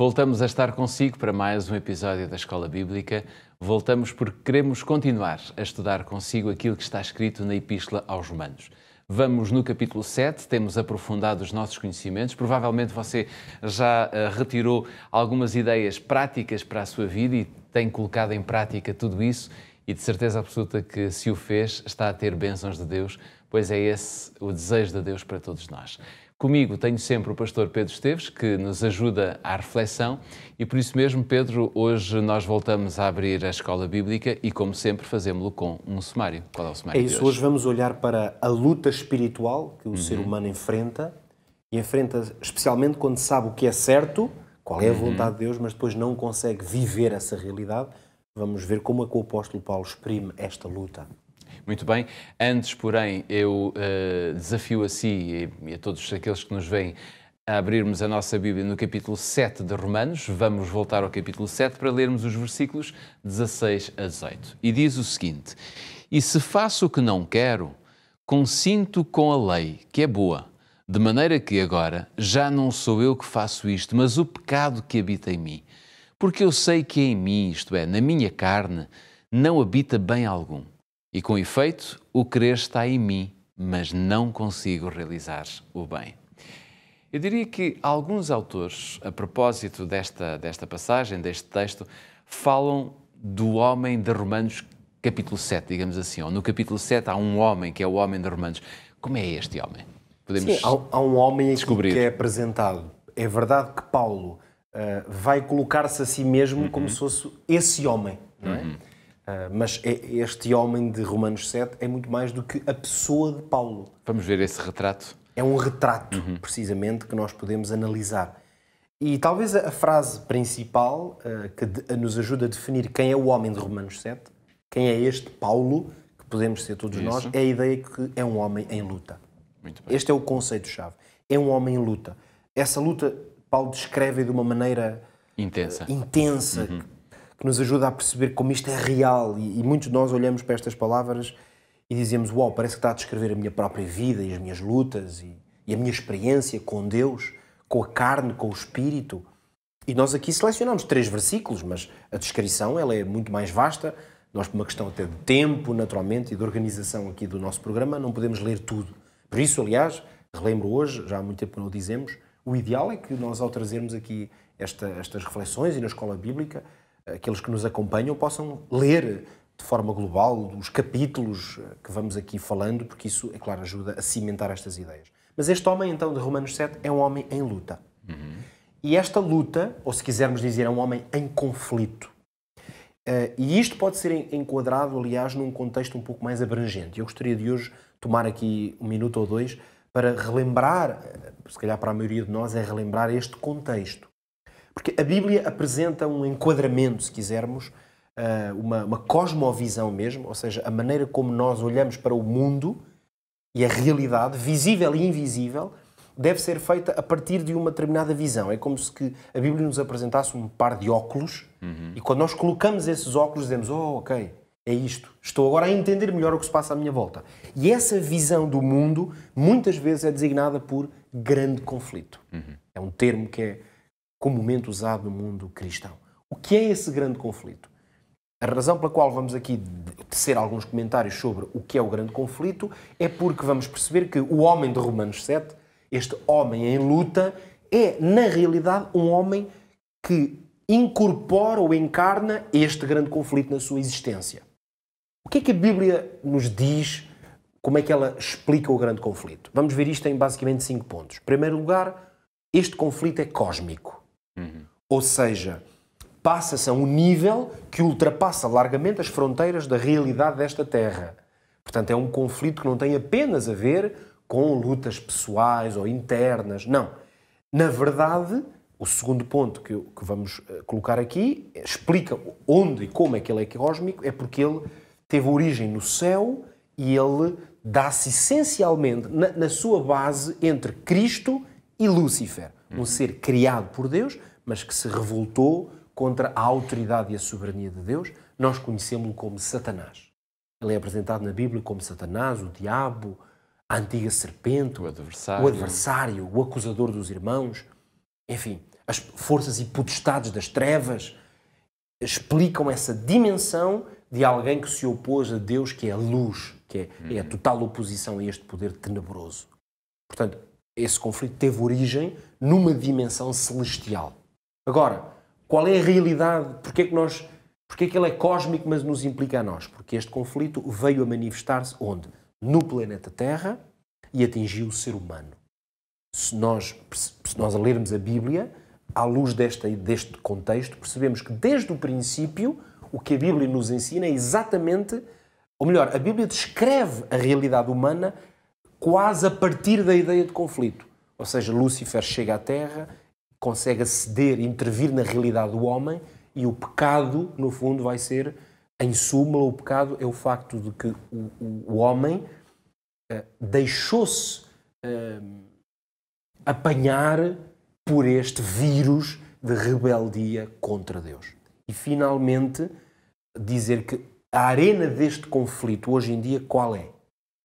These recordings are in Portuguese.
Voltamos a estar consigo para mais um episódio da Escola Bíblica. Voltamos porque queremos continuar a estudar consigo aquilo que está escrito na Epístola aos Romanos. Vamos no capítulo 7, temos aprofundado os nossos conhecimentos. Provavelmente você já retirou algumas ideias práticas para a sua vida e tem colocado em prática tudo isso. E de certeza absoluta que, se o fez, está a ter bênçãos de Deus, pois é esse o desejo de Deus para todos nós. Comigo tenho sempre o pastor Pedro Esteves, que nos ajuda à reflexão, e por isso mesmo, Pedro, hoje nós voltamos a abrir a Escola Bíblica e, como sempre, fazemos-lo com um sumário. Qual é o sumário de hoje? Hoje vamos olhar para a luta espiritual que o ser humano enfrenta, e enfrenta especialmente quando sabe o que é certo, qual é a vontade de Deus, mas depois não consegue viver essa realidade. Vamos ver como é que o apóstolo Paulo exprime esta luta. Muito bem. Antes, porém, eu desafio a si e a todos aqueles que nos veem a abrirmos a nossa Bíblia no capítulo 7 de Romanos. Vamos voltar ao capítulo 7 para lermos os versículos 16 a 18. E diz o seguinte: "E se faço o que não quero, consinto com a lei, que é boa, de maneira que agora já não sou eu que faço isto, mas o pecado que habita em mim. Porque eu sei que em mim, isto é, na minha carne, não habita bem algum. E com efeito, o querer está em mim, mas não consigo realizar o bem." Eu diria que alguns autores, a propósito desta passagem, deste texto, falam do homem de Romanos capítulo 7, digamos assim. Ou no capítulo 7 há um homem que é o homem de Romanos. Como é este homem? Podemos há um homem descobrir. Que é apresentado. É verdade que Paulo vai colocar-se a si mesmo como se fosse esse homem, não é? Mas este homem de Romanos 7 é muito mais do que a pessoa de Paulo. Vamos ver esse retrato? É um retrato, precisamente, que nós podemos analisar. E talvez a frase principal que nos ajuda a definir quem é o homem de Romanos 7, quem é este Paulo, que podemos ser todos nós, é a ideia que é um homem em luta. Muito bem. Este é o conceito-chave. É um homem em luta. Essa luta, Paulo descreve de uma maneira intensa. Que nos ajuda a perceber como isto é real, e muitos de nós olhamos para estas palavras e dizemos: uau, parece que está a descrever a minha própria vida e as minhas lutas e a minha experiência com Deus, com a carne, com o Espírito. E nós aqui selecionamos 3 versículos, mas a descrição ela é muito mais vasta. Nós, por uma questão até de tempo, naturalmente, e de organização aqui do nosso programa, não podemos ler tudo. Por isso, aliás, relembro hoje, já há muito tempo que não o dizemos, o ideal é que nós, ao trazermos aqui estas reflexões e na Escola Bíblica, aqueles que nos acompanham possam ler de forma global os capítulos que vamos aqui falando, porque isso, é claro, ajuda a cimentar estas ideias. Mas este homem, então, de Romanos 7, é um homem em luta. E esta luta, ou se quisermos dizer, é um homem em conflito. E isto pode ser enquadrado, aliás, num contexto um pouco mais abrangente. Eu gostaria de hoje tomar aqui 1 minuto ou 2 para relembrar, se calhar para a maioria de nós é relembrar este contexto. Porque a Bíblia apresenta um enquadramento, se quisermos, uma cosmovisão mesmo, ou seja, a maneira como nós olhamos para o mundo e a realidade, visível e invisível, deve ser feita a partir de uma determinada visão. É como se a Bíblia nos apresentasse um par de óculos e quando nós colocamos esses óculos dizemos: oh, ok, é isto. Estou agora a entender melhor o que se passa à minha volta. E essa visão do mundo muitas vezes é designada por grande conflito. É um termo que é comumente usado no mundo cristão. O que é esse grande conflito? A razão pela qual vamos aqui tecer alguns comentários sobre o que é o grande conflito é porque vamos perceber que o homem de Romanos 7, este homem em luta, é, na realidade, um homem que incorpora ou encarna este grande conflito na sua existência. O que é que a Bíblia nos diz? Como é que ela explica o grande conflito? Vamos ver isto em basicamente 5 pontos. Em primeiro lugar, este conflito é cósmico. Ou seja, passa-se a um nível que ultrapassa largamente as fronteiras da realidade desta Terra. Portanto, é um conflito que não tem apenas a ver com lutas pessoais ou internas. Não. Na verdade, o segundo ponto que vamos colocar aqui explica onde e como é que ele é cósmico, é porque ele teve origem no céu e ele dá-se essencialmente na sua base entre Cristo e Lúcifer. Um ser criado por Deus, mas que se revoltou contra a autoridade e a soberania de Deus. Nós conhecemos-lo como Satanás. Ele é apresentado na Bíblia como Satanás, o diabo, a antiga serpente, o adversário, o acusador dos irmãos. Enfim, as forças e potestades das trevas, explicam essa dimensão de alguém que se opôs a Deus, que é a luz, que é a total oposição a este poder tenebroso. Portanto, esse conflito teve origem numa dimensão celestial. Agora, qual é a realidade? Porquê que ele é cósmico, mas nos implica a nós? Porque este conflito veio a manifestar-se onde? No planeta Terra e atingiu o ser humano. Se nós lermos a Bíblia, à luz deste contexto, percebemos que desde o princípio o que a Bíblia nos ensina é exatamente, ou melhor, a Bíblia descreve a realidade humana quase a partir da ideia de conflito. Ou seja, Lúcifer chega à Terra, consegue aceder, intervir na realidade do homem e o pecado, no fundo, vai ser, em súmula, o pecado é o facto de que o homem deixou-se apanhar por este vírus de rebeldia contra Deus. E, finalmente, dizer que a arena deste conflito, hoje em dia, qual é?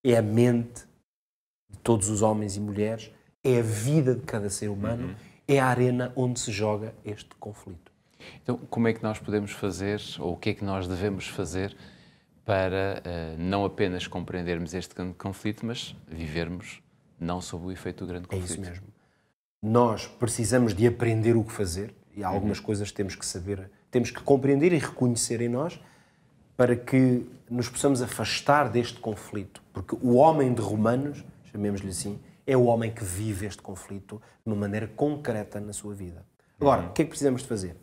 É a mente de todos os homens e mulheres, é a vida de cada ser humano, é a arena onde se joga este conflito. Então, como é que nós podemos fazer, ou o que é que nós devemos fazer para não apenas compreendermos este grande conflito, mas vivermos não sob o efeito do grande conflito? É isso mesmo. Nós precisamos de aprender o que fazer e há algumas coisas que temos que saber, temos que compreender e reconhecer em nós para que nos possamos afastar deste conflito. Porque o homem de Romanos, chamemos-lhe assim, é o homem que vive este conflito de uma maneira concreta na sua vida. Agora, o que é que precisamos de fazer?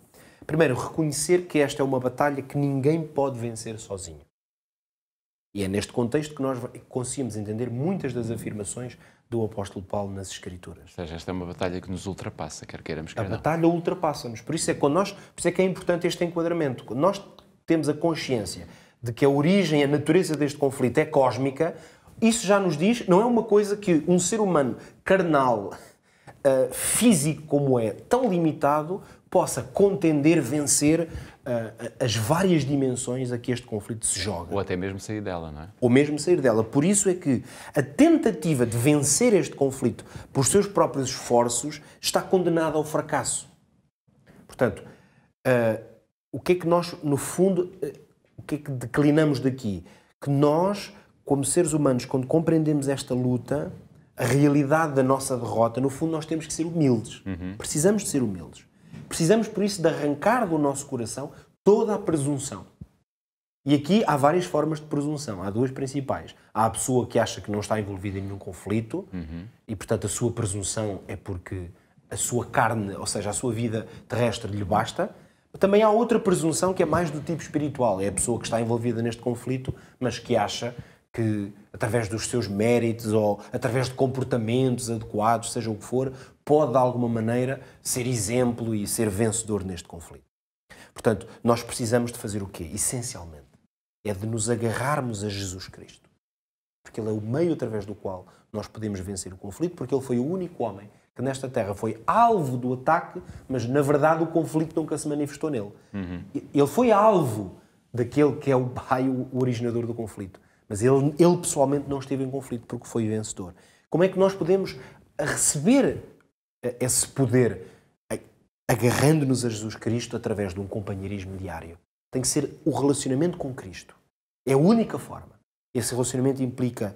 Primeiro, reconhecer que esta é uma batalha que ninguém pode vencer sozinho. E é neste contexto que nós conseguimos entender muitas das afirmações do apóstolo Paulo nas Escrituras. Ou seja, esta é uma batalha que nos ultrapassa, quer queiramos, quer não. A batalha ultrapassa-nos. Por isso é que é importante este enquadramento. Quando nós temos a consciência de que a origem, a natureza deste conflito é cósmica, isso já nos diz, não é uma coisa que um ser humano carnal, físico como é, tão limitado, possa contender, vencer as várias dimensões a que este conflito se joga. Ou até mesmo sair dela, não é? Ou mesmo sair dela. Por isso é que a tentativa de vencer este conflito por seus próprios esforços está condenada ao fracasso. Portanto, o que é que nós, no fundo, o que é que declinamos daqui? Que nós, como seres humanos, quando compreendemos esta luta, a realidade da nossa derrota, no fundo, nós temos que ser humildes. Precisamos de ser humildes. Precisamos, por isso, de arrancar do nosso coração toda a presunção. E aqui há várias formas de presunção. Há duas principais. Há a pessoa que acha que não está envolvida em nenhum conflito e, portanto, a sua presunção é porque a sua carne, ou seja, a sua vida terrestre lhe basta. Também há outra presunção que é mais do tipo espiritual. É a pessoa que está envolvida neste conflito, mas que acha que, através dos seus méritos ou através de comportamentos adequados, seja o que for, pode, de alguma maneira, ser exemplo e ser vencedor neste conflito. Portanto, nós precisamos de fazer o quê? Essencialmente, é de nos agarrarmos a Jesus Cristo. Porque Ele é o meio através do qual nós podemos vencer o conflito, porque Ele foi o único homem que nesta terra foi alvo do ataque, mas, na verdade, o conflito nunca se manifestou nele. Ele foi alvo daquele que é o pai, o originador do conflito. Mas ele pessoalmente não esteve em conflito porque foi vencedor. Como é que nós podemos receber esse poder agarrando-nos a Jesus Cristo através de um companheirismo diário? Tem que ser o relacionamento com Cristo. É a única forma. Esse relacionamento implica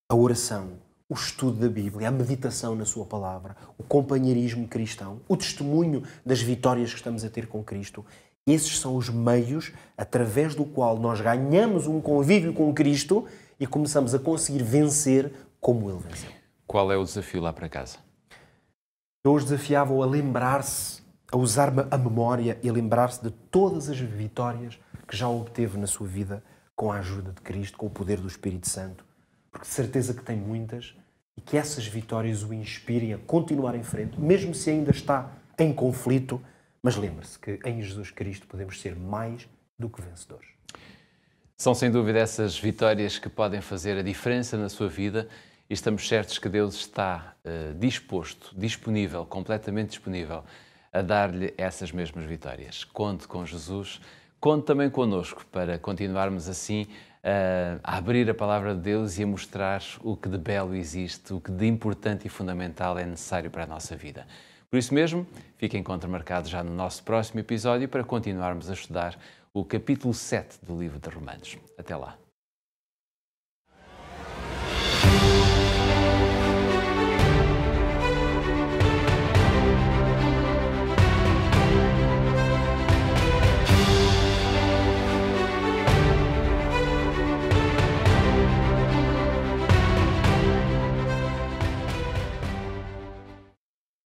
a oração, o estudo da Bíblia, a meditação na sua palavra, o companheirismo cristão, o testemunho das vitórias que estamos a ter com Cristo. Esses são os meios através do qual nós ganhamos um convívio com Cristo e começamos a conseguir vencer como Ele venceu. Qual é o desafio lá para casa? Eu os desafiava a lembrar-se, a usar a memória e a lembrar-se de todas as vitórias que já obteve na sua vida com a ajuda de Cristo, com o poder do Espírito Santo, porque de certeza que tem muitas e que essas vitórias o inspirem a continuar em frente, mesmo se ainda está em conflito. Mas lembre-se que em Jesus Cristo podemos ser mais do que vencedores. São sem dúvida essas vitórias que podem fazer a diferença na sua vida e estamos certos que Deus está disponível, completamente disponível a dar-lhe essas mesmas vitórias. Conte com Jesus, conte também connosco para continuarmos assim a abrir a palavra de Deus e a mostrar o que de belo existe, o que de importante e fundamental é necessário para a nossa vida. Por isso mesmo, fica encontro marcado já no nosso próximo episódio para continuarmos a estudar o capítulo 7 do livro de Romanos. Até lá.